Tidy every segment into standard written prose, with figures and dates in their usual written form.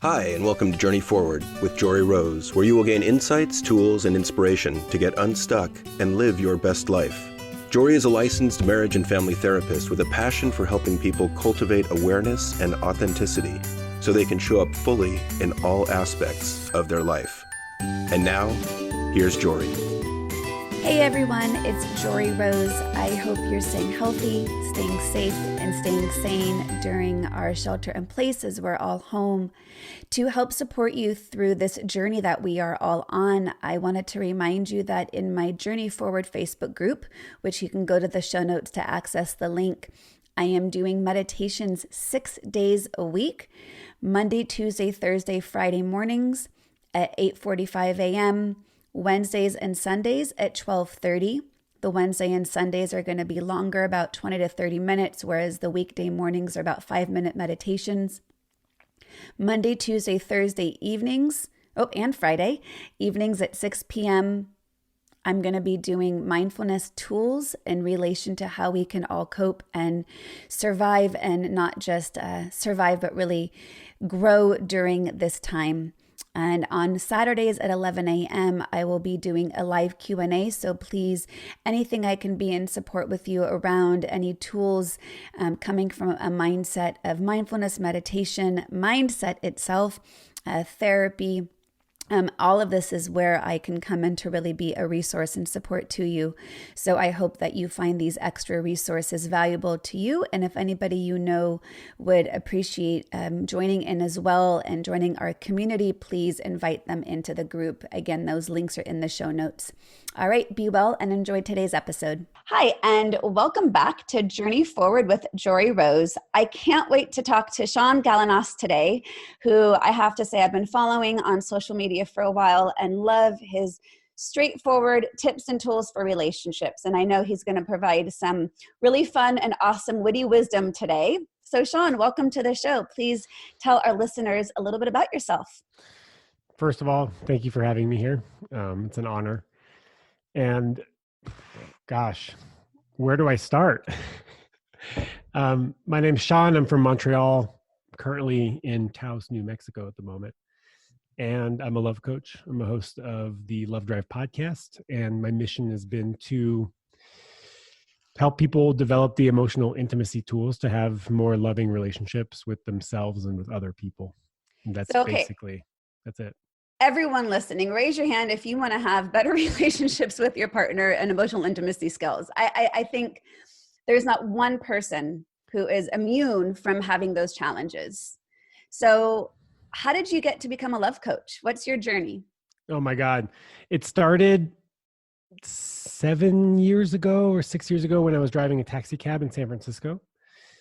Hi, and welcome to Journey Forward with Jory Rose, where you will gain insights, tools, and inspiration to get unstuck and live your best life. Jory is a licensed marriage and family therapist with a passion for helping people cultivate awareness and authenticity so they can show up fully in all aspects of their life. And now, here's Jory. Hey everyone, it's Jory Rose. I hope you're staying healthy, staying safe, and staying sane during our shelter in place as we're all home. To help support you through this journey that we are all on, I wanted to remind you that in my Journey Forward Facebook group, which you can go to the show notes to access the link, I am doing meditations 6 days a week, Monday, Tuesday, Thursday, Friday mornings at 8:45 a.m., Wednesdays and Sundays at 12:30. The Wednesday and Sundays are going to be longer, about 20 to 30 minutes, whereas the weekday mornings are about 5-minute meditations. Monday, Tuesday, Thursday evenings, and Friday evenings at 6 p.m. I'm going to be doing mindfulness tools in relation to how we can all cope and survive, and not just survive, but really grow during this time. And on Saturdays at 11 a.m., I will be doing a live Q&A. So please, anything I can be in support with you around, any tools coming from a mindset of mindfulness, meditation, mindset itself, therapy, all of this is where I can come in to really be a resource and support to you. So I hope that you find these extra resources valuable to you. And if anybody you know would appreciate joining in as well and joining our community, please invite them into the group. Again, those links are in the show notes. All right, be well and enjoy today's episode. Hi, and welcome back to Journey Forward with Jory Rose. I can't wait to talk to Shaun Galanos today, who I have to say I've been following on social media for a while and love his straightforward tips and tools for relationships. And I know he's going to provide some really fun and awesome witty wisdom today. So Shaun, welcome to the show. Please tell our listeners a little bit about yourself. First of all, thank you for having me here. It's an honor. And gosh, where do I start? My name's Shaun. I'm from Montreal, currently in Taos, New Mexico at the moment. And I'm a love coach. I'm a host of the Love Drive podcast. And my mission has been to help people develop the emotional intimacy tools to have more loving relationships with themselves and with other people. And that's that's it. Everyone listening, raise your hand if you want to have better relationships with your partner and emotional intimacy skills. I think there's not one person who is immune from having those challenges. So how did you get to become a love coach? What's your journey? Oh my God. It started 7 years ago or 6 years ago when I was driving a taxi cab in San Francisco.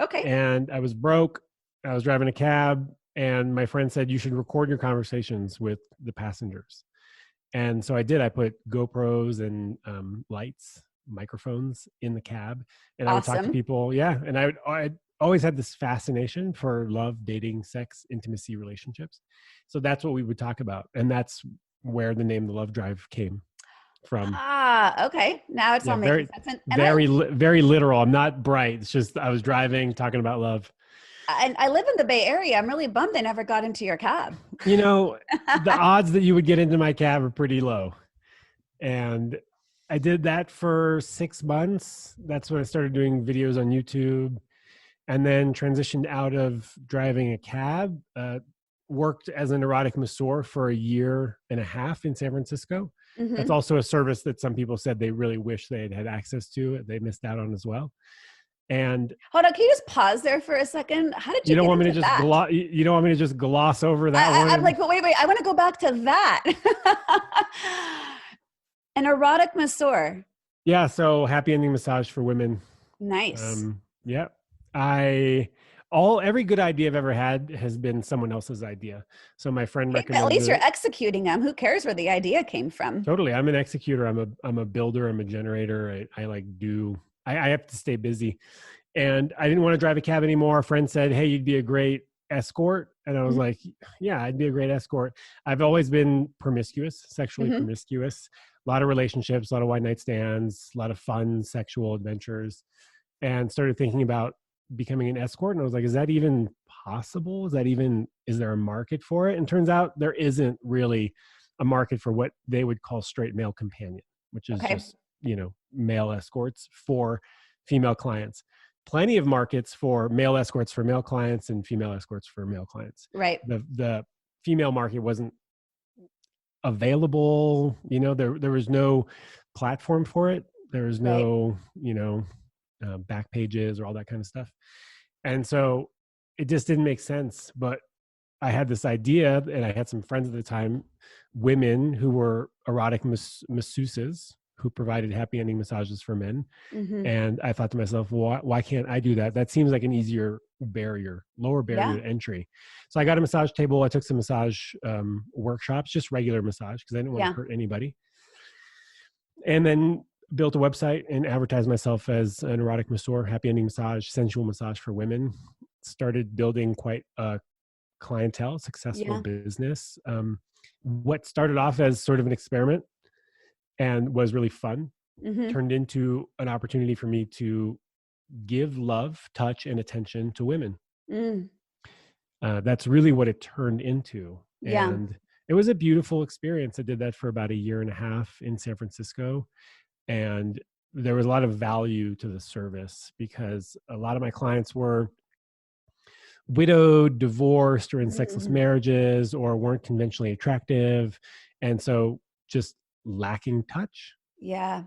Okay. And I was broke. I was driving a cab. And my friend said, you should record your conversations with the passengers. And so I did. I put GoPros and lights, microphones in the cab. And I would talk to people. Yeah. And I always had this fascination for love, dating, sex, intimacy, relationships. So that's what we would talk about. And that's where the name The Love Drive came from. Okay. Now it's all making sense. Very literal. I'm not bright. It's just I was driving, talking about love. And I live in the Bay Area. I'm really bummed they never got into your cab. You know, the odds that you would get into my cab are pretty low. And I did that for 6 months. That's when I started doing videos on YouTube, and then transitioned out of driving a cab, worked as an erotic masseur for 1.5 years in San Francisco. Mm-hmm. That's also a service that some people said they really wish they had access to. They missed out on as well. And hold on, can you just pause there for a second? How did you don't get want me to into just that? You don't want me to just gloss over that one? I'm like, but wait, I want to go back to that. An erotic masseur. Yeah, so happy ending massage for women. Nice. Yeah. Every good idea I've ever had has been someone else's idea. So my friend recommended. At least you're executing them. Who cares where the idea came from? Totally. I'm an executor. I'm a builder. I'm a generator. I have to stay busy. And I didn't want to drive a cab anymore. A friend said, hey, you'd be a great escort. And I was like, yeah, I'd be a great escort. I've always been promiscuous, sexually promiscuous, a lot of relationships, a lot of one night stands, a lot of fun sexual adventures, and started thinking about becoming an escort. And I was like, is that even possible? Is there a market for it? And turns out there isn't really a market for what they would call straight male companion, which is Okay. just, male escorts for female clients. Plenty of markets for male escorts for male clients and female escorts for male clients. Right. The female market wasn't available. There was no platform for it. There was Right. no, back pages or all that kind of stuff. And so it just didn't make sense. But I had this idea, and I had some friends at the time, women who were erotic masseuses who provided happy ending massages for men. Mm-hmm. And I thought to myself, well, why can't I do that? That seems like an easier barrier, lower barrier Yeah. to entry. So I got a massage table. I took some massage workshops, just regular massage, because I didn't want to Yeah. hurt anybody. And then built a website and advertised myself as an erotic masseur, happy ending massage, sensual massage for women. Started building quite a clientele, successful Yeah. business. What started off as sort of an experiment and was really fun Mm-hmm. turned into an opportunity for me to give love, touch, and attention to women. Mm. That's really what it turned into. Yeah. And it was a beautiful experience. I did that for about 1.5 years in San Francisco. And there was a lot of value to the service because a lot of my clients were widowed, divorced, or in sexless Mm-hmm. marriages, or weren't conventionally attractive. And so just lacking Yeah.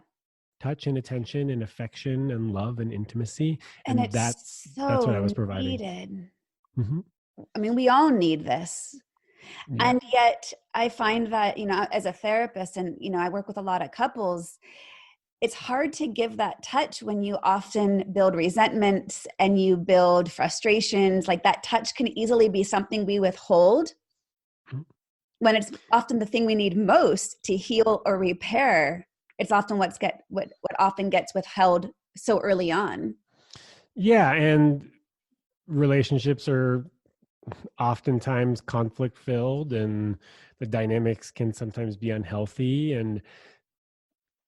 touch and attention and affection and love and intimacy. And And it's that's what I so was providing. needed. Mm-hmm. I mean, we all need this. Yeah. And yet I find that, as a therapist and, I work with a lot of couples, it's hard to give that touch when you often build resentments and you build frustrations. Like that touch can easily be something we withhold Mhm. when it's often the thing we need most to heal or repair. It's often what often gets withheld so early on. Yeah. And relationships are oftentimes conflict filled, and the dynamics can sometimes be unhealthy. And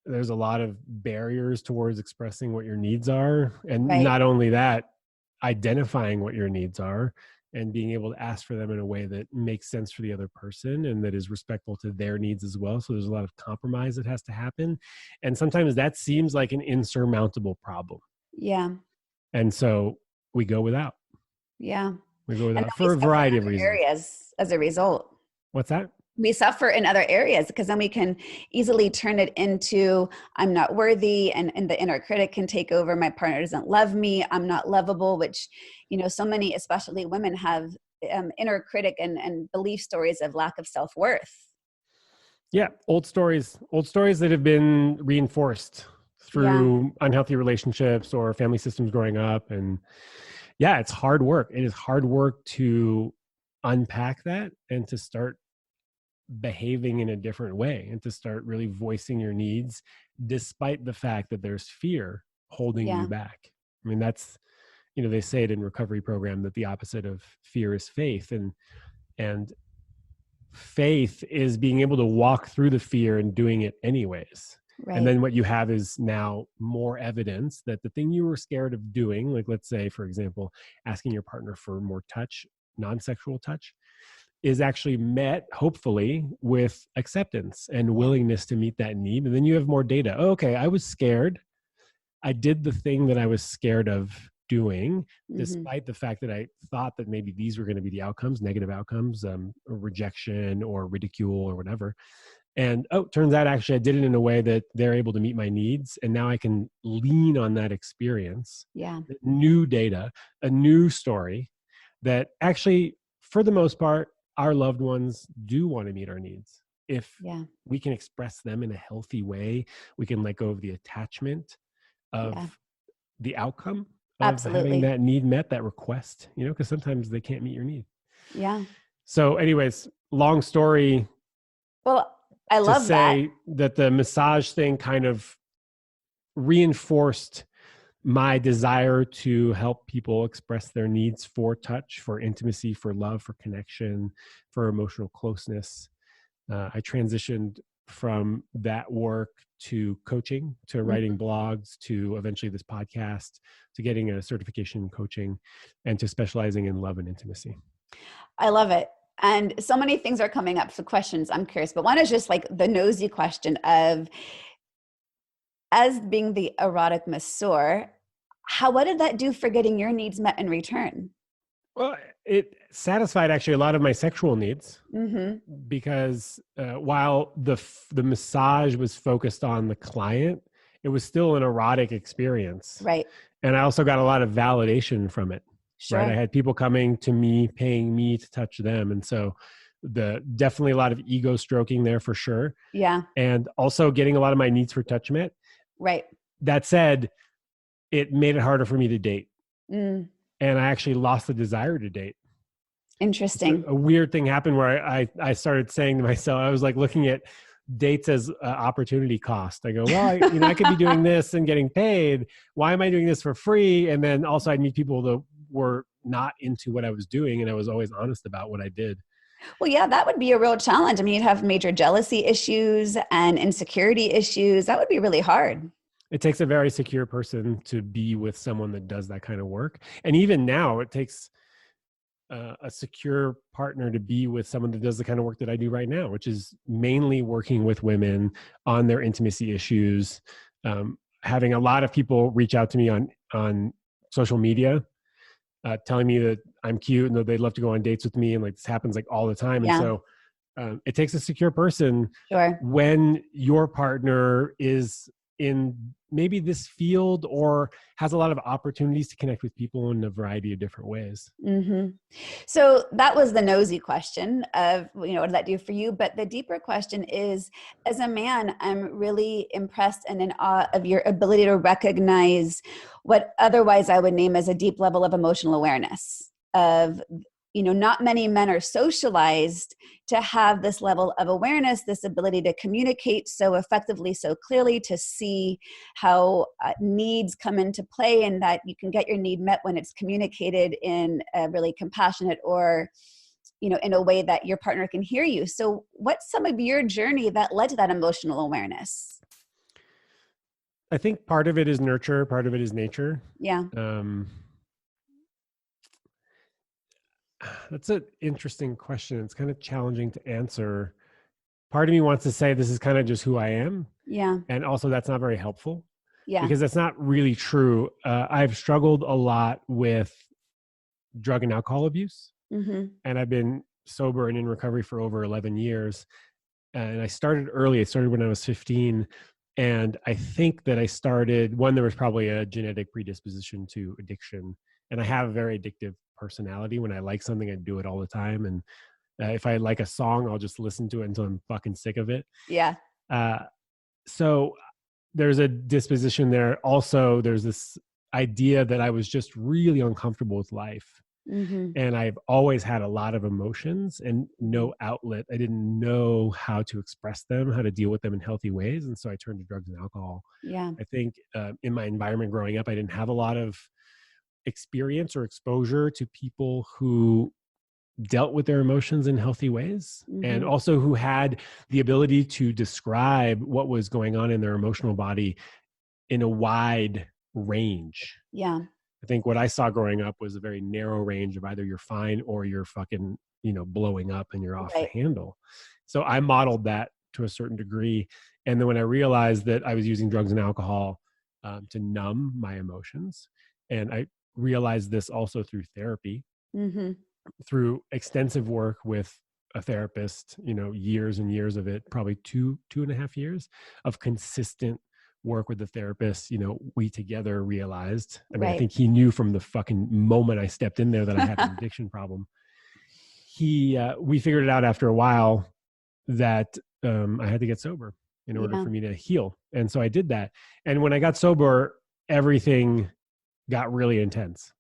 there's a lot of barriers towards expressing what your needs are. And Right. not only that, identifying what your needs are and being able to ask for them in a way that makes sense for the other person and that is respectful to their needs as well. So there's a lot of compromise that has to happen. And sometimes that seems like an insurmountable problem. Yeah. And so we go without. Yeah. We go And then without we for a suffer in variety of other reasons. areas as a result. What's that? We suffer in other areas because then we can easily turn it into I'm not worthy, and the inner critic can take over. My partner doesn't love me. I'm not lovable, which, so many, especially women, have inner critic and belief stories of lack of self-worth. Yeah. Old stories that have been reinforced Yeah. through unhealthy relationships or family systems growing up. And yeah, it's hard work. It is hard work to unpack that and to start behaving in a different way and to start really voicing your needs despite the fact that there's fear holding Yeah. you back. I mean, that's, they say it in recovery program that the opposite of fear is faith. And faith is being able to walk through the fear and doing it anyways. Right. And then what you have is now more evidence that the thing you were scared of doing, like let's say, for example, asking your partner for more touch, non-sexual touch, is actually met, hopefully, with acceptance and willingness to meet that need. And then you have more data. Oh, okay, I was scared. I did the thing that I was scared of doing, despite the fact that I thought that maybe these were going to be the outcomes, negative outcomes, or rejection or ridicule or whatever. And turns out actually I did it in a way that they're able to meet my needs. And now I can lean on that experience, new data, a new story that actually, for the most part, our loved ones do want to meet our needs. If we can express them in a healthy way, we can let go of the attachment of the outcome of having that need met, that request, because sometimes they can't meet your need. Yeah. So anyways, long story. Well, I love that the massage thing kind of reinforced my desire to help people express their needs for touch, for intimacy, for love, for connection, for emotional closeness. I transitioned from that work to coaching, to writing blogs, to eventually this podcast, to getting a certification in coaching, and to specializing in love and intimacy. I love it. And so many things are coming up for questions. I'm curious, but one is just like the nosy question of, as being the erotic masseur, what did that do for getting your needs met in return? Well, it satisfied actually a lot of my sexual needs, because while the massage was focused on the client, it was still an erotic experience. Right. And I also got a lot of validation from it. Sure. Right. I had people coming to me, paying me to touch them. And so definitely a lot of ego stroking there for sure. Yeah. And also getting a lot of my needs for touch met. Right. That said, it made it harder for me to date. And I actually lost the desire to date. Interesting. A weird thing happened where I started saying to myself, I was like looking at dates as opportunity cost. I go, well, I could be doing this and getting paid. Why am I doing this for free? And then also I'd meet people that were not into what I was doing. And I was always honest about what I did. Well, yeah, that would be a real challenge. I mean, you'd have major jealousy issues and insecurity issues. That would be really hard. It takes a very secure person to be with someone that does that kind of work. And even now it takes a secure partner to be with someone that does the kind of work that I do right now, which is mainly working with women on their intimacy issues. Having a lot of people reach out to me on social media, telling me that I'm cute and that they'd love to go on dates with me. And like, this happens like all the time. Yeah. And so it takes a secure person. Sure. When your partner is in maybe this field or has a lot of opportunities to connect with people in a variety of different ways. So that was the nosy question of, what did that do for you? But the deeper question is, as a man, I'm really impressed and in awe of your ability to recognize what otherwise I would name as a deep level of emotional awareness of, not many men are socialized to have this level of awareness, this ability to communicate so effectively, so clearly, to see how needs come into play and that you can get your need met when it's communicated in a really compassionate or, in a way that your partner can hear you. So what's some of your journey that led to that emotional awareness? I think part of it is nurture, part of it is nature. Yeah. That's an interesting question. It's kind of challenging to answer. Part of me wants to say this is kind of just who I am. Yeah. And also that's not very helpful. Yeah. Because that's not really true. I've struggled a lot with drug and alcohol abuse. And I've been sober and in recovery for over 11 years. And I started early. I started when I was 15. And I think that there was probably a genetic predisposition to addiction. And I have a very addictive personality. When I like something, I do it all the time. And if I like a song, I'll just listen to it until I'm fucking sick of it. Yeah. So there's a disposition there. Also, there's this idea that I was just really uncomfortable with life. And I've always had a lot of emotions and no outlet. I didn't know how to express them, how to deal with them in healthy ways. And so I turned to drugs and alcohol. Yeah. I think in my environment growing up, I didn't have a lot of experience or exposure to people who dealt with their emotions in healthy ways, and also who had the ability to describe what was going on in their emotional body in a wide range. Yeah. I think what I saw growing up was a very narrow range of either you're fine or you're fucking, blowing up and you're off the handle. So I modeled that to a certain degree. And then when I realized that I was using drugs and alcohol to numb my emotions, and I realized this also through therapy, through extensive work with a therapist, years and years of it, probably 2.5 years of consistent work with the therapist. We together realized, I think he knew from the fucking moment I stepped in there that I had an addiction problem. We figured it out after a while that I had to get sober in order for me to heal. And so I did that. And when I got sober, everything got really intense.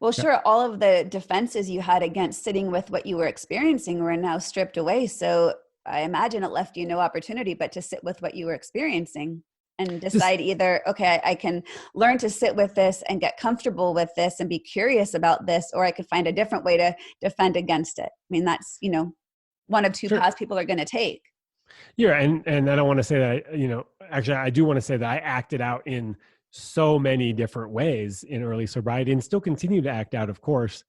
Well, sure. All of the defenses you had against sitting with what you were experiencing were now stripped away. So I imagine it left you no opportunity but to sit with what you were experiencing and decide either, okay, I can learn to sit with this and get comfortable with this and be curious about this, or I could find a different way to defend against it. I mean, that's, one of two paths people are going to take. Yeah, and I don't want to say that, actually I do want to say that I acted out in so many different ways in early sobriety and still continue to act out, of course.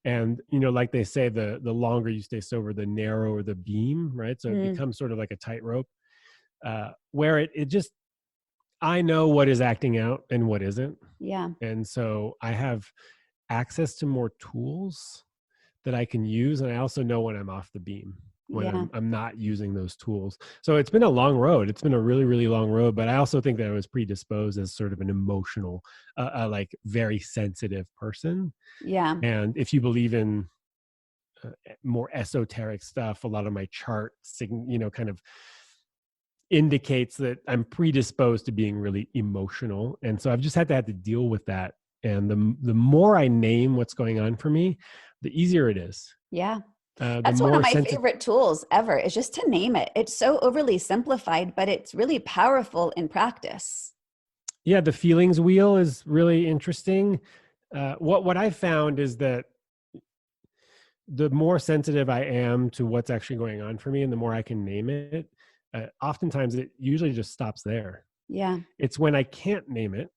And like they say, the longer you stay sober, the narrower the beam, right? So it Mm, becomes sort of like a tightrope, where it just, I know what is acting out and what isn't. yeah. And so I have access to more tools that I can use. And I also know when I'm off the beam, when Yeah. I'm not using those tools. So it's been a long road. It's been a really, really long road, but I also think that I was predisposed as sort of an emotional, like very sensitive person. Yeah. And if you believe in more esoteric stuff, a lot of my chart, kind of indicates that I'm predisposed to being really emotional. And so I've just had to deal with that. And the more I name what's going on for me, the easier it is. Yeah. The That's one of more my sensitive. favorite tools ever, is just to name it. It's so overly simplified, but it's really powerful in practice. Yeah, the feelings wheel is really interesting. What I found is that the more sensitive I am to what's actually going on for me, and the more I can name it, oftentimes it usually just stops there. Yeah. It's when I can't name it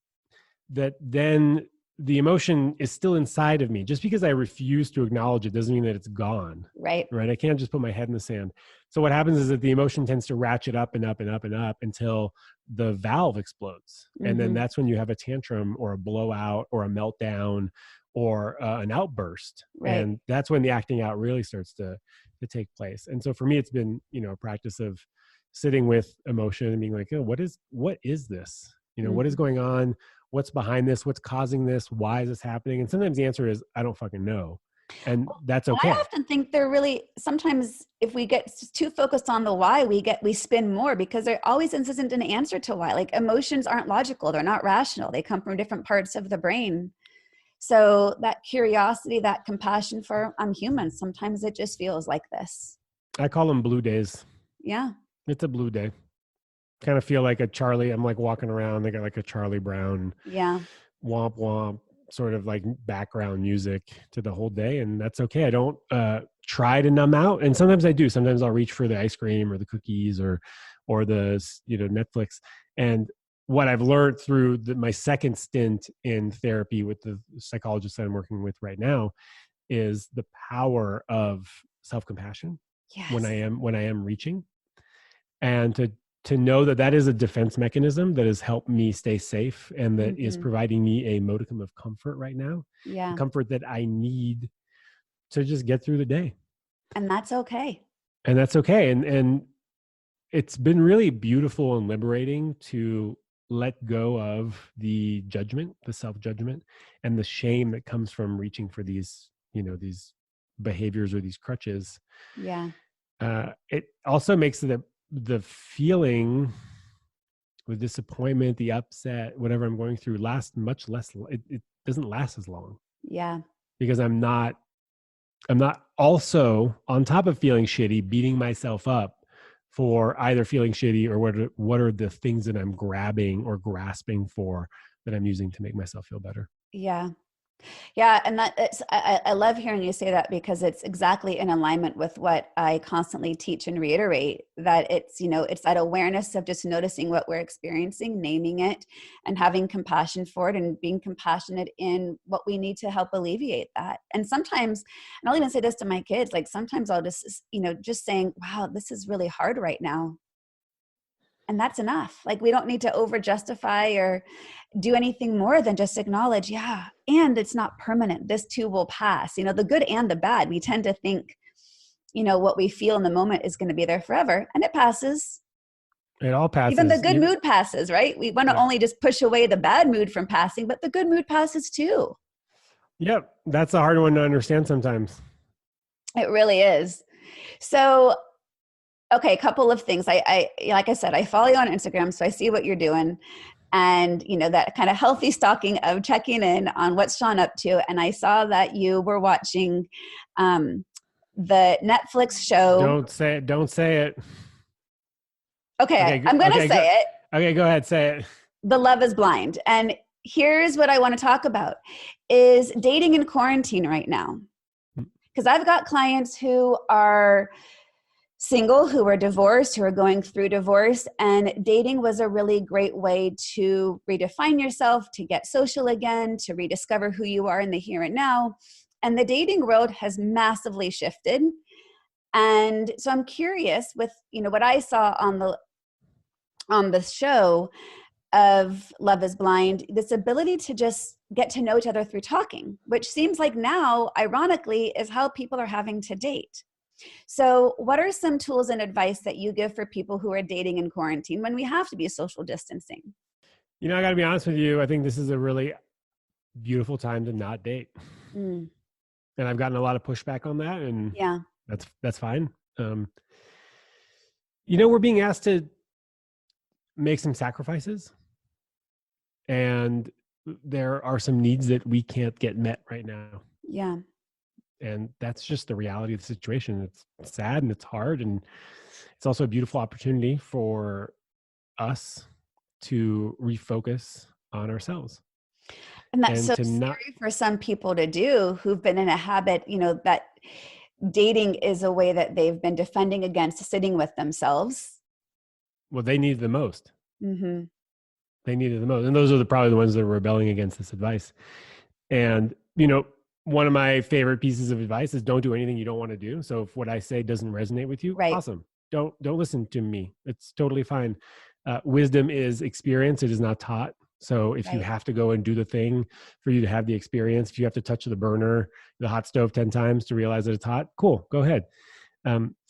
that then the emotion is still inside of me. Just because I refuse to acknowledge it doesn't mean that it's gone. Right. Right. I can't just put my head in the sand. So what happens is that the emotion tends to ratchet up and up and up and up until the valve explodes. And then Hmm. that's when you have a tantrum or a blowout or a meltdown or an outburst. Right. And that's when the acting out really starts to take place. And so for me, it's been, a practice of sitting with emotion and being like, oh, what is this? What is Hmm. going on? What's behind this? What's causing this? Why is this happening? And sometimes the answer is, I don't fucking know. And that's And I okay. often think they're really, sometimes if we get too focused on the why, we spin more, because there always isn't an answer to why. Like, emotions aren't logical. They're not rational. They come from different parts of the brain. So that curiosity, that compassion for, I'm human, sometimes it just feels like this. I call them blue days. Yeah. It's a blue day. Kind of feel like a Charlie. I'm like walking around. They got like a Charlie Brown Yeah. womp womp sort of like background music to the whole day. And that's okay. I don't try to numb out. And sometimes I do. Sometimes I'll reach for the ice cream or the cookies or the, Netflix. And what I've learned through my second stint in therapy with the psychologist that I'm working with right now is the power of self-compassion when Yes. I am reaching, and to know that that is a defense mechanism that has helped me stay safe and that is Hmm. providing me a modicum of comfort right now, the Yeah. comfort that I need to just get through the day. And that's okay. And that's okay. And it's been really beautiful and liberating to let go of the judgment, the self-judgment, and the shame that comes from reaching for these behaviors or these crutches. Yeah. It also makes the feeling, the disappointment, the upset, whatever I'm going through, last much less. It doesn't last as long Yeah. because I'm not also on top of feeling shitty, beating myself up for either feeling shitty or what are the things that I'm grabbing or grasping for that I'm using to make myself feel better. Yeah. Yeah, and I love hearing you say that, because it's exactly in alignment with what I constantly teach and reiterate, that it's that awareness of just noticing what we're experiencing, naming it, and having compassion for it, and being compassionate in what we need to help alleviate that. And sometimes, and I'll even say this to my kids, like sometimes I'll just saying, wow, this is really hard right now. And that's enough. Like, we don't need to over justify or do anything more than just acknowledge, yeah, and it's not permanent. This too will pass. The good and the bad. We tend to think, what we feel in the moment is going to be there forever, and it passes. It all Even the passes. good mood passes, right? We want to Yeah. only just push away the bad mood from passing, but the good mood passes too. Yep. That's a hard one to understand sometimes. It really is. So, okay, a couple of things. I like I said, I follow you on Instagram, so I see what you're doing. And that kind of healthy stalking of checking in on what's Shaun up to. And I saw that you were watching the Netflix show. Don't say it. Don't say it. Okay, Okay. I'm going to Okay. say it. Okay. Go ahead. Say it. The Love is Blind. And here's what I want to talk about is dating in quarantine right now. Because I've got clients who are single, who were divorced, who are going through divorce. And dating was a really great way to redefine yourself, to get social again, to rediscover who you are in the here and now. And the dating world has massively shifted. And so I'm curious with, what I saw on the show of Love is Blind, this ability to just get to know each other through talking, which seems like now, ironically, is how people are having to date. So what are some tools and advice that you give for people who are dating in quarantine when we have to be social distancing? I got to be honest with you. I think this is a really beautiful time to not date. Mm. And I've gotten a lot of pushback on that, and Yeah. that's fine. We're being asked to make some sacrifices, and there are some needs that we can't get met right now. Yeah. And that's just the reality of the situation. It's sad and it's hard, and it's also a beautiful opportunity for us to refocus on ourselves. And that's And so to not, scary for some people to do who've been in a habit, that dating is a way that they've been defending against sitting with themselves. well, they need it the most. Mm-hmm. They need it the most. And those are probably the ones that are rebelling against this advice. And, one of my favorite pieces of advice is don't do anything you don't want to do. So if what I say doesn't resonate with you, Right. awesome. Don't listen to me. It's totally fine. Wisdom is experience. It is not taught. So if you Right. have to go and do the thing for you to have the experience, if you have to touch the burner, the hot stove 10 times to realize that it's hot, cool, go ahead.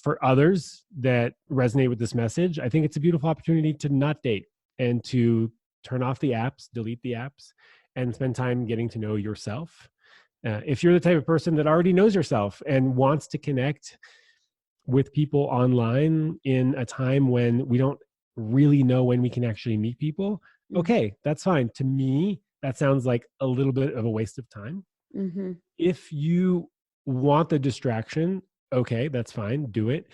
For others that resonate with this message, I think it's a beautiful opportunity to not date and to turn off the apps, delete the apps, and spend time getting to know yourself. If you're the type of person that already knows yourself and wants to connect with people online in a time when we don't really know when we can actually meet people, okay, that's fine. To me, that sounds like a little bit of a waste of time. Mm-hmm. If you want the distraction, okay, that's fine, do it.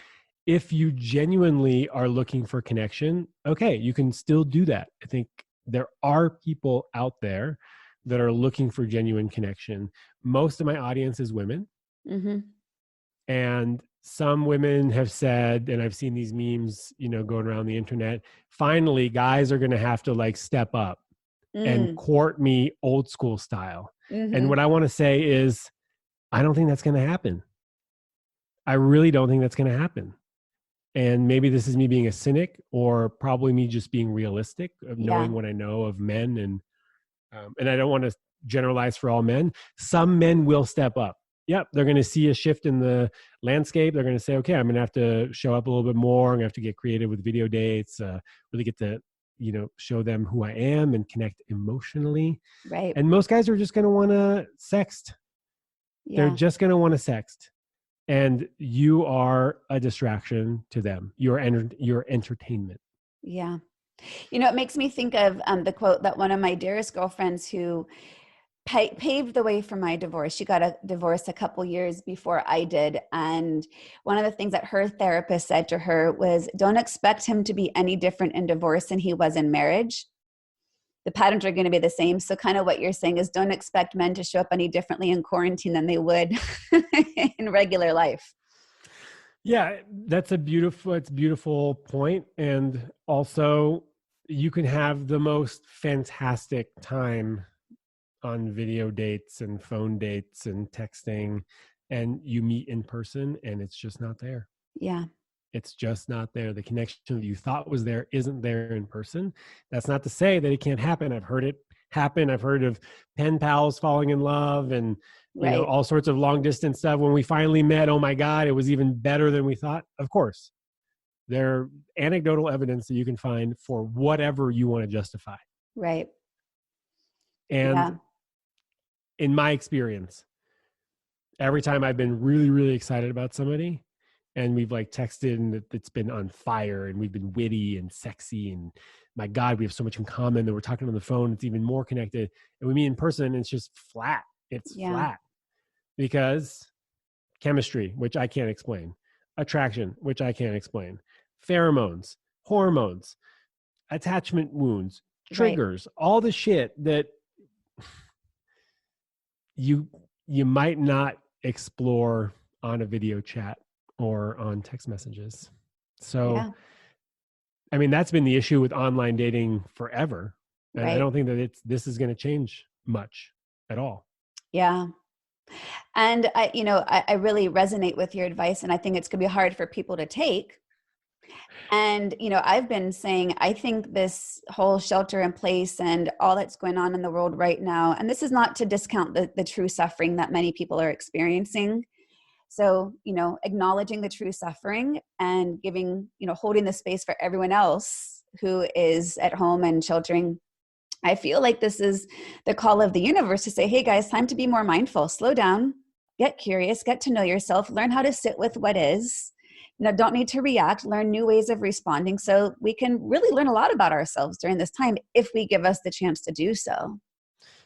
If you genuinely are looking for connection, okay, you can still do that. I think there are people out there that are looking for genuine connection. Most of my audience is women. Mm-hmm. And some women have said, and I've seen these memes, going around the internet, finally, guys are going to have to step up and court me old school style. Mm-hmm. And what I want to say is, I don't think that's going to happen. I really don't think that's going to happen. And maybe this is me being a cynic, or probably me just being realistic of knowing what I know of men. And I don't want to generalize for all men. Some men will step up. Yep, they're going to see a shift in the landscape. They're going to say, okay, I'm going to have to show up a little bit more. I'm going to have to get creative with video dates, really get to, show them who I am and connect emotionally. Right. And most guys are just going to want to sext. Yeah. They're just going to want to sext. And you are a distraction to them. You're entertainment. Yeah. It makes me think of the quote that one of my dearest girlfriends who paved the way for my divorce. She got a divorce a couple years before I did. And one of the things that her therapist said to her was, don't expect him to be any different in divorce than he was in marriage. The patterns are going to be the same. So kind of what you're saying is, don't expect men to show up any differently in quarantine than they would in regular life. Yeah, it's a beautiful point. And also, you can have the most fantastic time on video dates and phone dates and texting, and you meet in person and it's just not there. Yeah. It's just not there. The connection that you thought was there isn't there in person. That's not to say that it can't happen. I've heard it happen. I've heard of pen pals falling in love and all sorts of long distance stuff. When we finally met, oh my God, it was even better than we thought. Of course, there are anecdotal evidence that you can find for whatever you want to justify. Right. And in my experience, every time I've been really, really excited about somebody and we've texted and it's been on fire and we've been witty and sexy and my God, we have so much in common that we're talking on the phone. It's even more connected. And we meet in person and it's just flat. It's flat because chemistry, which I can't explain, attraction, which I can't explain, pheromones, hormones, attachment wounds, triggers, all the shit that you might not explore on a video chat or on text messages. So, Yeah. I mean, that's been the issue with online dating forever. And I Right. don't think that this is going to change much at all. Yeah. And I really resonate with your advice, and I think it's going to be hard for people to take. And, I've been saying, I think this whole shelter in place and all that's going on in the world right now, and this is not to discount the true suffering that many people are experiencing. So, acknowledging the true suffering and giving, holding the space for everyone else who is at home and sheltering. I feel like this is the call of the universe to say, hey guys, time to be more mindful, slow down, get curious, get to know yourself, learn how to sit with what is. Don't need to react, learn new ways of responding so we can really learn a lot about ourselves during this time if we give us the chance to do so.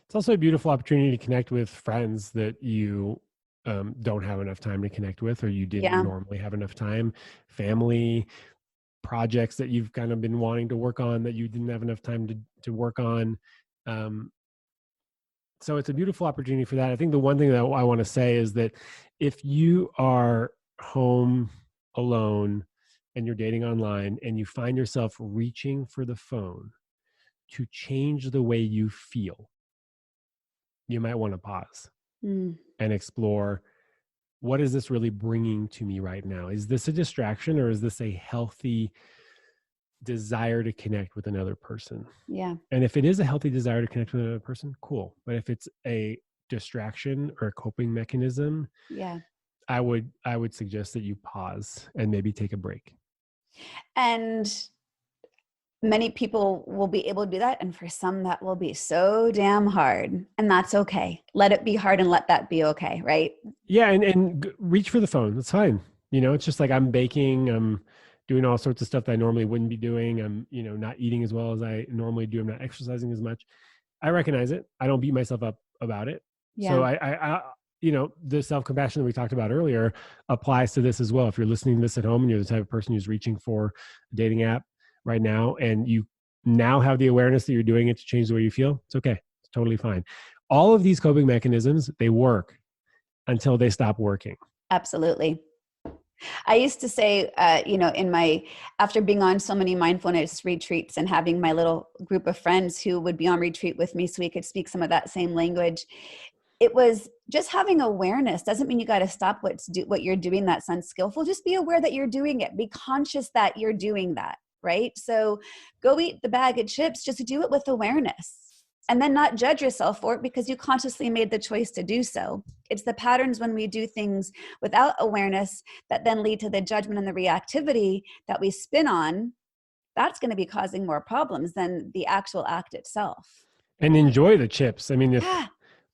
It's also a beautiful opportunity to connect with friends that you don't have enough time to connect with, or you didn't Yeah, normally have enough time, family, projects that you've kind of been wanting to work on that you didn't have enough time to work on. Um, so it's a beautiful opportunity for that. I think the one thing that I want to say is that if you are home alone and you're dating online and you find yourself reaching for the phone to change the way you feel, you might want to pause mm, and explore, what is this really bringing to me right now? Is this a distraction, or is this a healthy desire to connect with another person? yeah, And if it is a healthy desire to connect with another person, cool. But if it's a distraction or a coping mechanism, yeah. I would suggest that you pause and maybe take a break. And many people will be able to do that. And for some, that will be so damn hard. And that's okay. Let it be hard and let that be okay. Right. Yeah, and reach for the phone. That's fine. It's just like I'm baking, I'm doing all sorts of stuff that I normally wouldn't be doing. I'm, not eating as well as I normally do. I'm not exercising as much. I recognize it. I don't beat myself up about it. So Yeah. the self-compassion that we talked about earlier applies to this as well. If you're listening to this at home and you're the type of person who's reaching for a dating app right now, and you now have the awareness that you're doing it to change the way you feel, it's okay. It's totally fine. All of these coping mechanisms, they work until they stop working. Absolutely. I used to say, after being on so many mindfulness retreats and having my little group of friends who would be on retreat with me so we could speak some of that same language, it was just having awareness. Doesn't mean you got to stop what you're doing that's unskillful. Just be aware that you're doing it. Be conscious that you're doing that, right? So go eat the bag of chips, just do it with awareness. And then not judge yourself for it because you consciously made the choice to do so. It's the patterns when we do things without awareness that then lead to the judgment and the reactivity that we spin on. That's going to be causing more problems than the actual act itself. And enjoy the chips. I mean, if Yeah,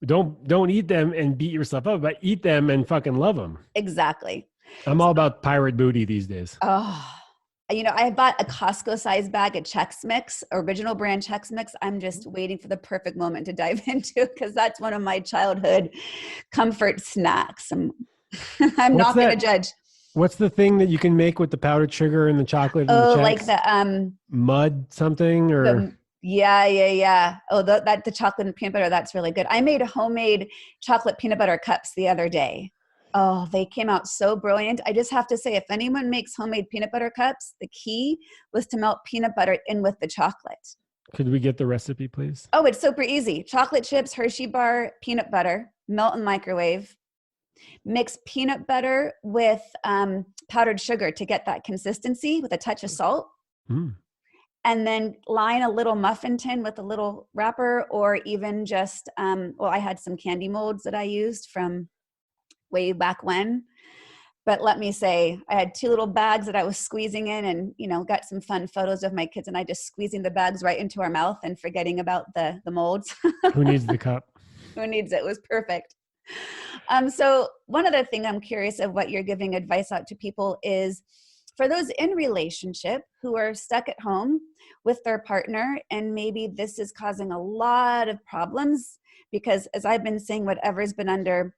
don't eat them and beat yourself up, but eat them and fucking love them. exactly. I'm all about pirate booty these days. Oh, I bought a Costco sized bag of Chex Mix, original brand Chex Mix. I'm just waiting for the perfect moment to dive into because that's one of my childhood comfort snacks. I'm What's not going to that? judge. What's the thing that you can make with the powdered sugar and the chocolate and the Oh, like Chex? Mud something or yeah. Oh, the chocolate and peanut butter, that's really good. I made homemade chocolate peanut butter cups the other day. Oh, they came out so brilliant. I just have to say, if anyone makes homemade peanut butter cups, the key was to melt peanut butter in with the chocolate. could we get the recipe, please? Oh, it's super easy. Chocolate chips, Hershey bar, peanut butter, melt in the microwave. Mix peanut butter with powdered sugar to get that consistency with a touch of salt. Mm. And then line a little muffin tin with a little wrapper, or even just, I had some candy molds that I used from way back when. But let me say, I had 2 little bags that I was squeezing in and, got some fun photos of my kids and I just squeezing the bags right into our mouth and forgetting about the molds. Who needs the cup? Who needs it? It was perfect. So one other thing I'm curious of what you're giving advice out to people is for those in relationship who are stuck at home with their partner, and maybe this is causing a lot of problems because as I've been saying, whatever's been under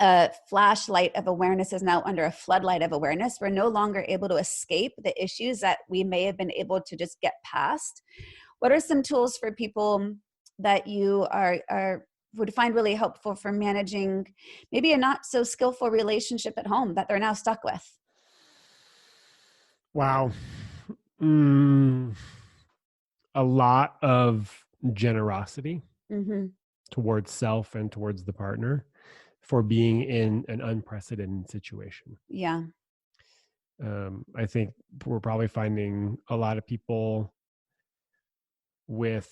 a flashlight of awareness is now under a floodlight of awareness. We're no longer able to escape the issues that we may have been able to just get past. What are some tools for people that you would find really helpful for managing maybe a not so skillful relationship at home that they're now stuck with? Wow. Mm, a lot of generosity Mm-hmm. towards self and towards the partner for being in an unprecedented situation. Yeah. I think we're probably finding a lot of people with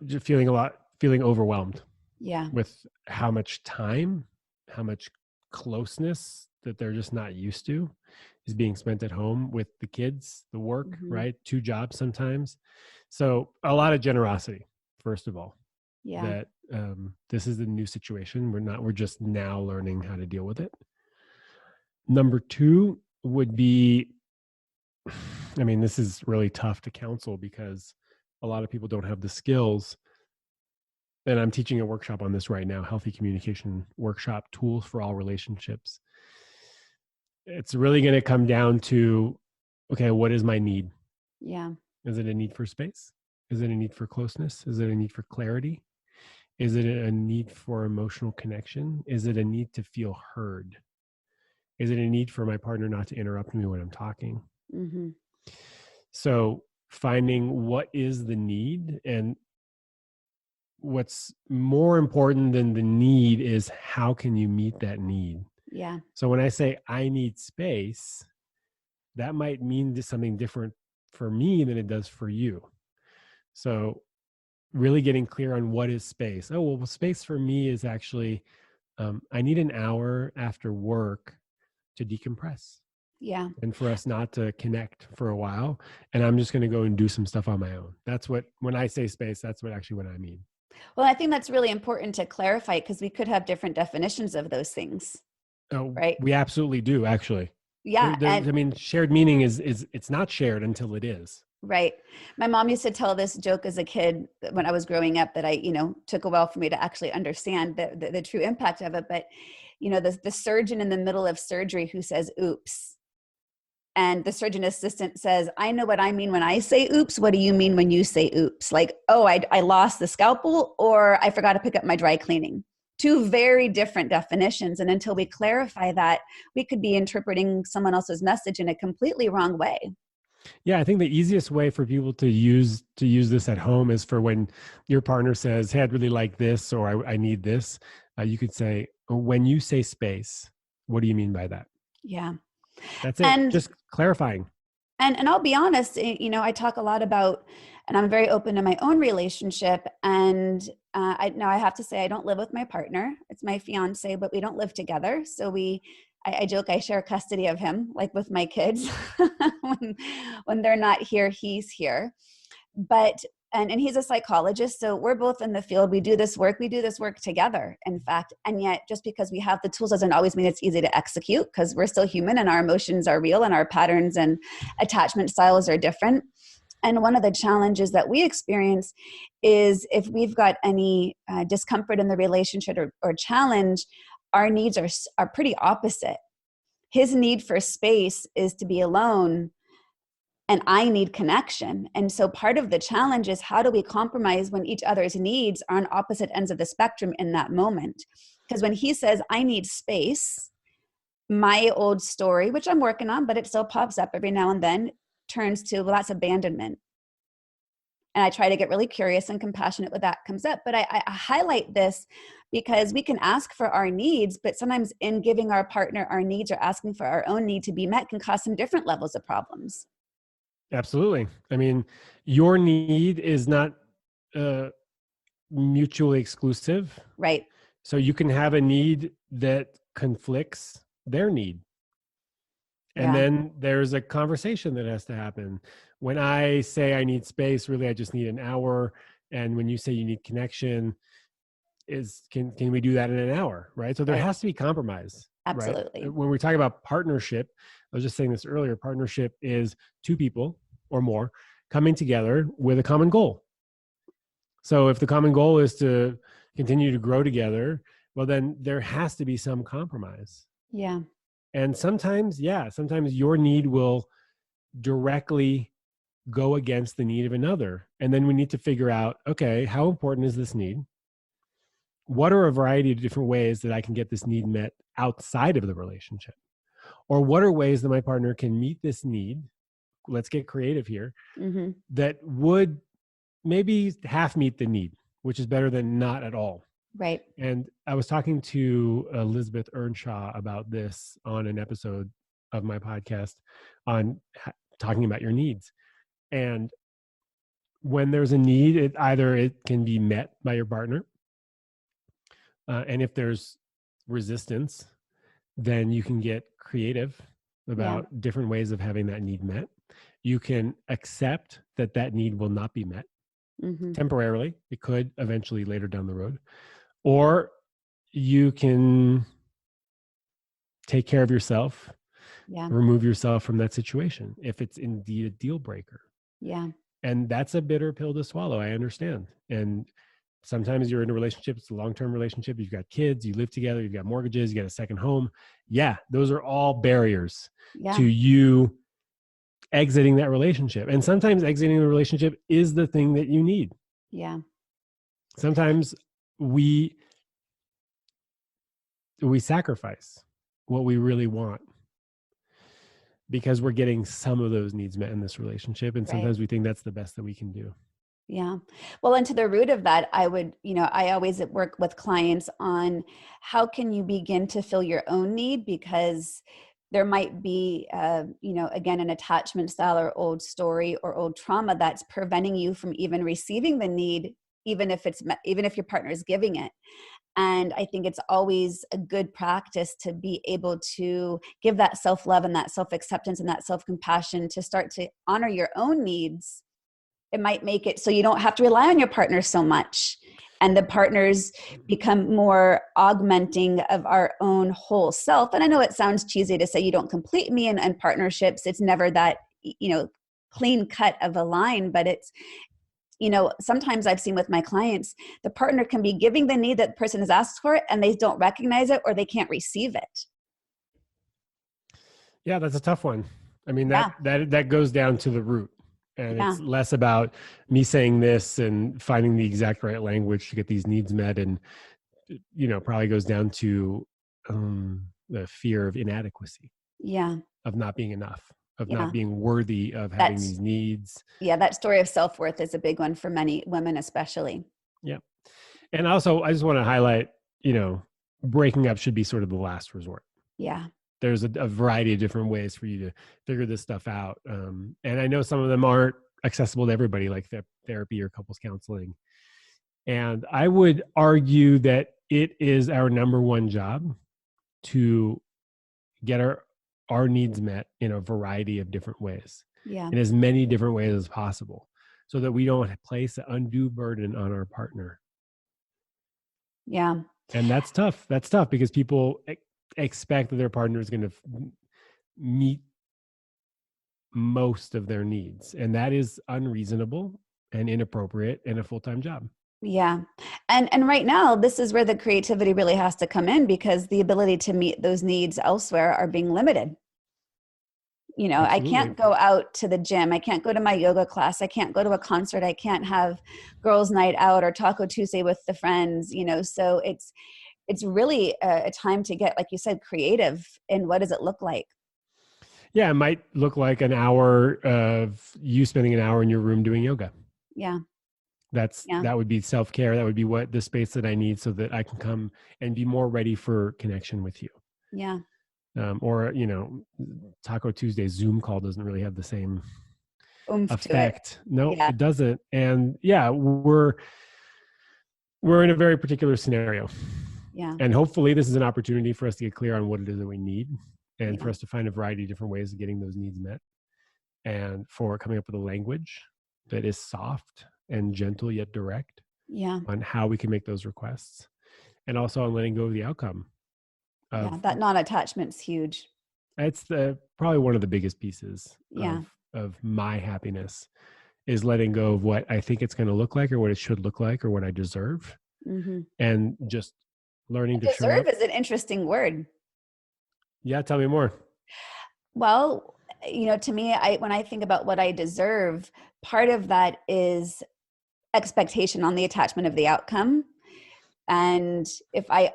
just feeling overwhelmed Yeah. with how much time, how much closeness that they're just not used to is being spent at home with the kids, the work, Mm-hmm. right? Two jobs sometimes. So a lot of generosity, first of all, Yeah. that this is a new situation. We're just now learning how to deal with it. Number two would be, I mean, this is really tough to counsel because a lot of people don't have the skills. And I'm teaching a workshop on this right now, healthy communication workshop, tools for all relationships. It's really going to come down to, okay, what is my need? Yeah. Is it a need for space? Is it a need for closeness? Is it a need for clarity? Is it a need for emotional connection? Is it a need to feel heard? Is it a need for my partner not to interrupt me when I'm talking? Mm-hmm. So finding what is the need, and what's more important than the need is how can you meet that need. Yeah. So when I say I need space, that might mean something different for me than it does for you. So really getting clear on what is space. Oh, well, space for me is actually, I need an hour after work to decompress Yeah. and for us not to connect for a while. And I'm just going to go and do some stuff on my own. That's what, when I say space, that's what I mean. Well, I think that's really important to clarify because we could have different definitions of those things, Oh, right? we absolutely do, actually. Yeah. I And mean, shared meaning is it's not shared until it is. right. My mom used to tell this joke as a kid when I was growing up that took a while for me to actually understand the true impact of it. But, the surgeon in the middle of surgery who says, oops. And the surgeon assistant says, I know what I mean when I say oops. What do you mean when you say oops? Like, oh, I lost the scalpel, or I forgot to pick up my dry cleaning. Two very different definitions. And until we clarify that, we could be interpreting someone else's message in a completely wrong way. Yeah, I think the easiest way for people to use this at home is for when your partner says, "Hey, I'd really like this," or "I need this." You could say, "When you say space, what do you mean by that?" Yeah. That's it. And Just clarifying. And I'll be honest, I talk a lot about, and I'm very open to my own relationship. And I have to say, I don't live with my partner. It's my fiance, but we don't live together. So I joke, I share custody of him, like with my kids. when they're not here, he's here. But and he's a psychologist, so we're both in the field. We do this work together, in fact. And yet, just because we have the tools doesn't always mean it's easy to execute, because we're still human and our emotions are real and our patterns and attachment styles are different. And one of the challenges that we experience is if we've got any discomfort in the relationship or challenge, our needs are pretty opposite. His need for space is to be alone, and I need connection. And so part of the challenge is, how do we compromise when each other's needs are on opposite ends of the spectrum in that moment? Because when he says, I need space, my old story, which I'm working on, but it still pops up every now and then, turns to, well, that's abandonment. And I try to get really curious and compassionate when that comes up. But I highlight this because we can ask for our needs, but sometimes in giving our partner our needs or asking for our own need to be met can cause some different levels of problems. Absolutely. I mean, your need is not uh, mutually exclusive. Right. So you can have a need that conflicts their need. And Yeah. then there's a conversation that has to happen. When I say I need space, really, I just need an hour. And when you say you need connection, can we do that in an hour? Right. So there Right. has to be compromise. Right. Absolutely. When we talk about partnership, I was just saying this earlier, partnership is two people or more coming together with a common goal. So if the common goal is to continue to grow together, well, then there has to be some compromise. Yeah. And sometimes your need will directly go against the need of another. And then we need to figure out, okay, how important is this need? What are a variety of different ways that I can get this need met outside of the relationship? Or what are ways that my partner can meet this need let's get creative here, Mm-hmm. that would maybe half meet the need, which is better than not at all. Right. And I was talking to Elizabeth Earnshaw about this on an episode of my podcast on talking about your needs. And when there's a need, it can be met by your partner. And if there's resistance, then you can get creative about different ways of having that need met. You can accept that that need will not be met temporarily. It could eventually later down the road. Or you can take care of yourself, remove yourself from that situation if it's indeed a deal breaker. Yeah. And that's a bitter pill to swallow. I understand. And sometimes you're in a relationship, it's a long-term relationship, you've got kids, you live together, you've got mortgages, you got a second home. Yeah, those are all barriers to you exiting that relationship. And sometimes exiting the relationship is the thing that you need. Yeah. Sometimes we sacrifice what we really want because we're getting some of those needs met in this relationship. And sometimes we think that's the best that we can do. Yeah. Well, and to the root of that, I always work with clients on how can you begin to fill your own need, because there might be, again, an attachment style or old story or old trauma that's preventing you from even receiving the need, even if your partner is giving it. And I think it's always a good practice to be able to give that self-love and that self-acceptance and that self-compassion to start to honor your own needs. It might make it so you don't have to rely on your partner so much, and the partners become more augmenting of our own whole self. And I know it sounds cheesy to say you don't complete me in partnerships. It's never that, clean cut of a line, but it's, sometimes I've seen with my clients, the partner can be giving the need that the person has asked for and they don't recognize it or they can't receive it. Yeah, that's a tough one. I mean, that goes down to the root. And it's less about me saying this and finding the exact right language to get these needs met. And, probably goes down to the fear of inadequacy. Yeah. Of not being enough, of not being worthy of having these needs. Yeah, that story of self-worth is a big one for many women especially. Yeah. And also, I just want to highlight, breaking up should be sort of the last resort. Yeah. There's a variety of different ways for you to figure this stuff out. And I know some of them aren't accessible to everybody, like therapy or couples counseling. And I would argue that it is our number one job to get our needs met in a variety of different ways, in as many different ways as possible, so that we don't place an undue burden on our partner. Yeah. And that's tough. That's tough because people expect that their partner is going to meet most of their needs. And that is unreasonable and inappropriate in a full-time job. Yeah. And right now, this is where the creativity really has to come in, because the ability to meet those needs elsewhere are being limited. Absolutely. I can't go out to the gym. I can't go to my yoga class. I can't go to a concert. I can't have girls' night out or Taco Tuesday with the friends, so it's really a time to get, like you said, creative. And what does it look like? Yeah, it might look like an hour of you spending an hour in your room doing yoga. Yeah. That would be self-care. That would be what the space that I need so that I can come and be more ready for connection with you. Yeah. Or, Taco Tuesday Zoom call doesn't really have the same oomph effect. No, it doesn't. And we're in a very particular scenario. Yeah. And hopefully this is an opportunity for us to get clear on what it is that we need, and for us to find a variety of different ways of getting those needs met, and for coming up with a language that is soft and gentle yet direct on how we can make those requests, and also on letting go of the outcome. That non-attachment's huge. It's probably one of the biggest pieces of my happiness, is letting go of what I think it's going to look like or what it should look like or what I deserve. Mm-hmm. And just learning to show up. Deserve is an interesting word. Yeah. Tell me more. Well, to me, when I think about what I deserve, part of that is expectation on the attachment of the outcome. And if I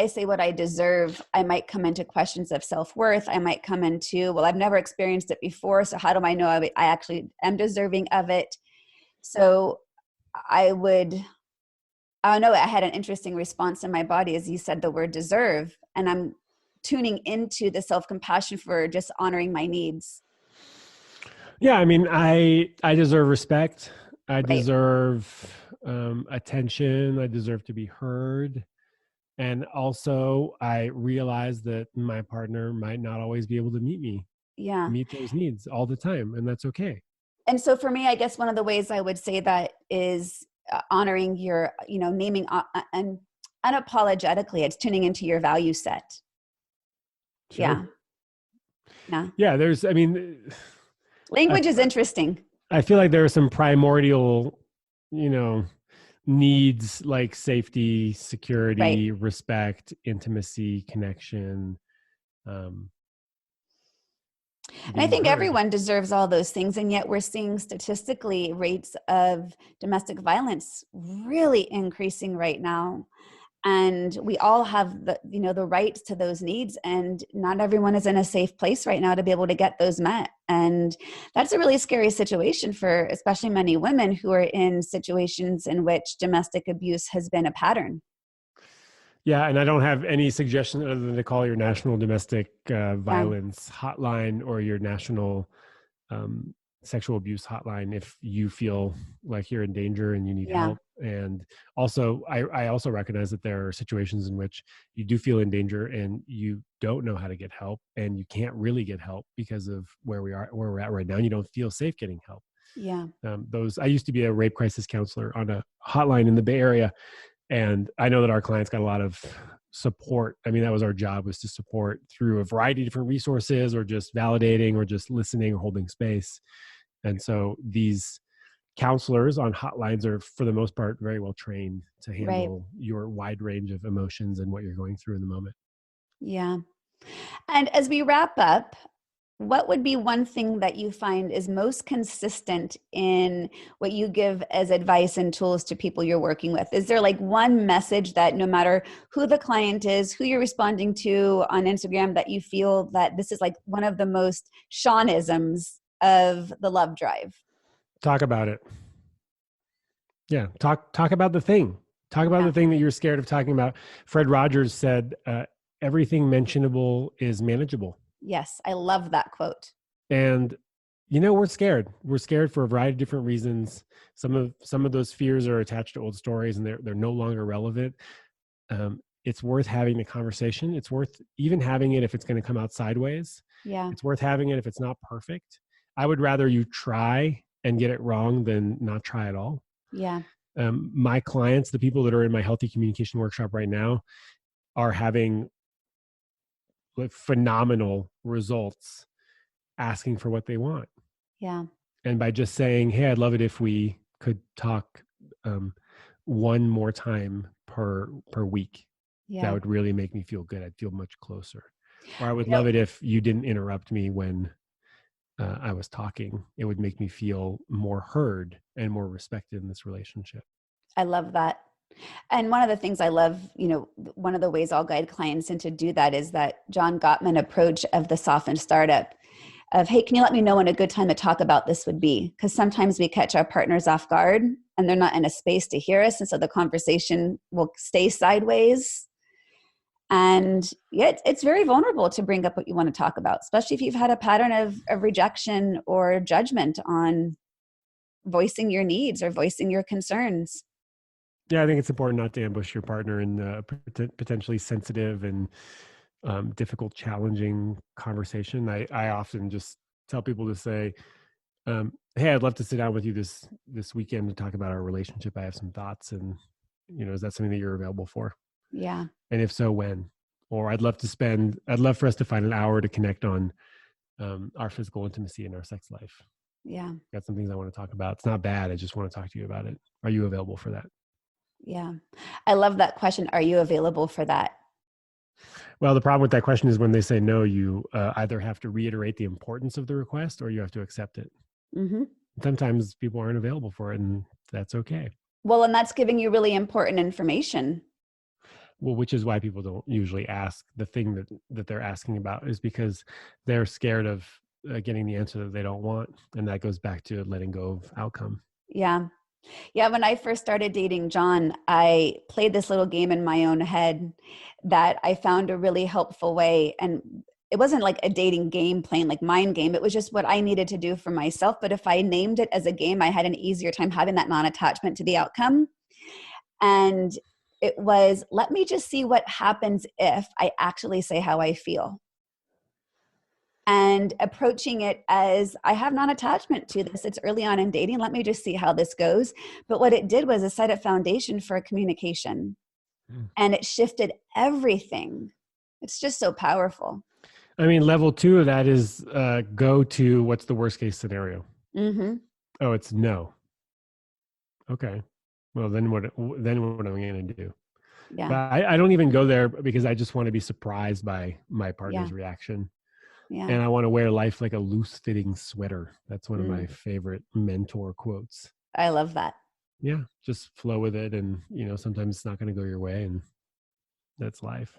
say what I deserve, I might come into questions of self-worth. I might come into, well, I've never experienced it before, so how do I know I actually am deserving of it? So I don't know, I had an interesting response in my body as you said the word deserve, and I'm tuning into the self-compassion for just honoring my needs. Yeah, I mean, I deserve respect. I Right. deserve attention. I deserve to be heard. And also, I realize that my partner might not always be able to Yeah. meet those needs all the time, and that's okay. And so for me, I guess one of the ways I would say that is honoring your, naming and unapologetically, it's tuning into your value set. Sure. Yeah. Yeah. Yeah, I mean, Language is interesting. I feel like there are some primordial, you know, needs like safety, Right. security, respect, intimacy, connection, um, And I being think heard. everyone deserves all those things. And yet we're seeing statistically rates of domestic violence really increasing right now. And we all have the rights to those needs, and not everyone is in a safe place right now to be able to get those met. And that's a really scary situation for especially many women who are in situations in which domestic abuse has been a pattern. Yeah, and I don't have any suggestion other than to call your national domestic Yeah. violence hotline or your national um, sexual abuse hotline if you feel like you're in danger and you need Yeah. help. And also, I also recognize that there are situations in which you do feel in danger and you don't know how to get help, and you can't really get help because of where we're at right now. And you don't feel safe getting help. Yeah. I used to be a rape crisis counselor on a hotline in the Bay Area, and I know that our clients got a lot of support. I mean, that was our job, was to support through a variety of different resources, or just validating, or just listening, or holding space. And so these counselors on hotlines are, for the most part, very well trained to Right. handle your wide range of emotions and what you're going through in the moment. Yeah. And as we wrap up, what would be one thing that you find is most consistent in what you give as advice and tools to people you're working with? Is there like one message that no matter who the client is, who you're responding to on Instagram, that you feel that this is like one of the most Shaunisms of the love drive? Talk about it. Yeah. Talk about the thing. Talk about Yeah. the thing that you're scared of talking about. Fred Rogers said, everything mentionable is manageable. Yes. I love that quote. And we're scared. We're scared for a variety of different reasons. Some of those fears are attached to old stories, and they're no longer relevant. It's worth having the conversation. It's worth even having it if it's going to come out sideways. Yeah. It's worth having it if it's not perfect. I would rather you try and get it wrong than not try at all. Yeah. My clients, the people that are in my healthy communication workshop right now, are having phenomenal results asking for what they want. Yeah. And by just saying, hey, I'd love it if we could talk one more time per week, that Yeah. would really make me feel good. I'd feel much closer. Or I would You know, love it if you didn't interrupt me when I was talking. It would make me feel more heard and more respected in this relationship. I love that. And one of the things I love, one of the ways I'll guide clients into do that is that John Gottman approach of the softened startup of, hey, can you let me know when a good time to talk about this would be? Because sometimes we catch our partners off guard and they're not in a space to hear us. And so the conversation will stay sideways. And yeah, it's very vulnerable to bring up what you want to talk about, especially if you've had a pattern of rejection or judgment on voicing your needs or voicing your concerns. Yeah, I think it's important not to ambush your partner in potentially sensitive and difficult, challenging conversation. I often just tell people to say, "Hey, I'd love to sit down with you this weekend to talk about our relationship. I have some thoughts, and is that something that you're available for? Yeah. And if so, when? Or I'd love for us to find an hour to connect on our physical intimacy and our sex life. Yeah. Got some things I want to talk about. It's not bad. I just want to talk to you about it. Are you available for that?" Yeah. I love that question. Are you available for that? Well, the problem with that question is when they say no, you either have to reiterate the importance of the request or you have to accept it. Mm-hmm. Sometimes people aren't available for it, and that's okay. Well, and that's giving you really important information. Well, which is why people don't usually ask the thing that they're asking about, is because they're scared of getting the answer that they don't want. And that goes back to letting go of outcome. Yeah. Yeah. When I first started dating John, I played this little game in my own head that I found a really helpful way. And it wasn't like a dating game playing like mind game. It was just what I needed to do for myself. But if I named it as a game, I had an easier time having that non-attachment to the outcome. And it was, let me just see what happens if I actually say how I feel. And approaching it as, I have non-attachment to this. It's early on in dating. Let me just see how this goes. But what it did was it set a foundation for communication. And it shifted everything. It's just so powerful. I mean, level 2 of that is go to, what's the worst case scenario? Mm-hmm. Oh, it's no. Okay. Well, then what am I going to do? Yeah. But I don't even go there because I just want to be surprised by my partner's reaction. Yeah. And I want to wear life like a loose fitting sweater. That's one of my favorite mentor quotes. I love that. Yeah. Just flow with it. And, sometimes it's not going to go your way, and that's life.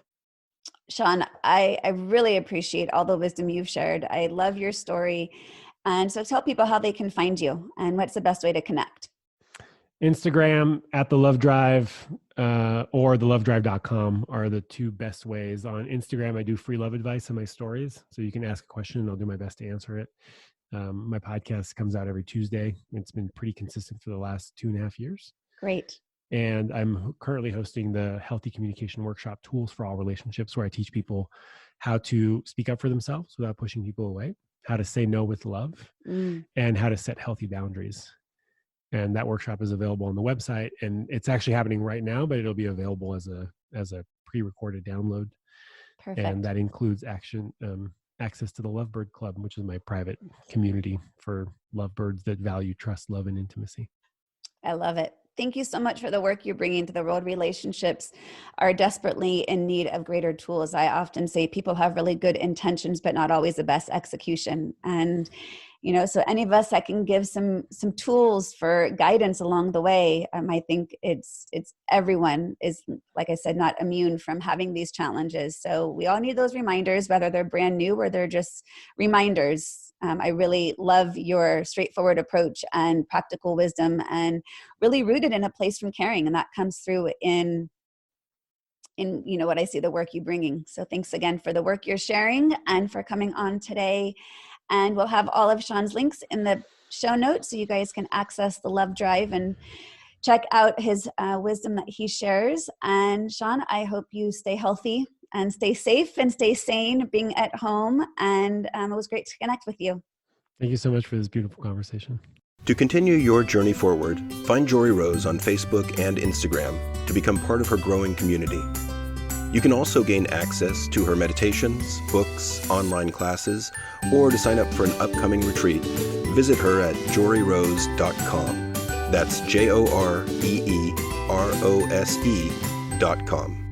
Shaun, I really appreciate all the wisdom you've shared. I love your story. And so tell people how they can find you and what's the best way to connect. Instagram at The Love Drive or thelovedrive.com are the two best ways. On Instagram, I do free love advice in my stories. So you can ask a question and I'll do my best to answer it. My podcast comes out every Tuesday. It's been pretty consistent for the last 2.5 years. Great. And I'm currently hosting the Healthy Communication Workshop, Tools for All Relationships, where I teach people how to speak up for themselves without pushing people away, how to say no with love, and how to set healthy boundaries. And that workshop is available on the website, and it's actually happening right now, but it'll be available as a pre-recorded download. Perfect. And that includes access to the Lovebird Club, which is my private community for lovebirds that value trust, love, and intimacy. I love it. Thank you so much for the work you're bringing to the world. Relationships are desperately in need of greater tools. I often say people have really good intentions, but not always the best execution. And, so any of us that can give some tools for guidance along the way, I think it's everyone is, like I said, not immune from having these challenges. So we all need those reminders, whether they're brand new or they're just reminders. I really love your straightforward approach and practical wisdom, and really rooted in a place from caring. And that comes through in what I see, the work you're bringing. So thanks again for the work you're sharing and for coming on today. And we'll have all of Shaun's links in the show notes so you guys can access the Love Drive and check out his wisdom that he shares. And Shaun, I hope you stay healthy and stay safe and stay sane being at home. And it was great to connect with you. Thank you so much for this beautiful conversation. To continue your journey forward, find Jory Rose on Facebook and Instagram to become part of her growing community. You can also gain access to her meditations, books, online classes, or to sign up for an upcoming retreat. Visit her at joryrose.com. That's JOREEROSE.com.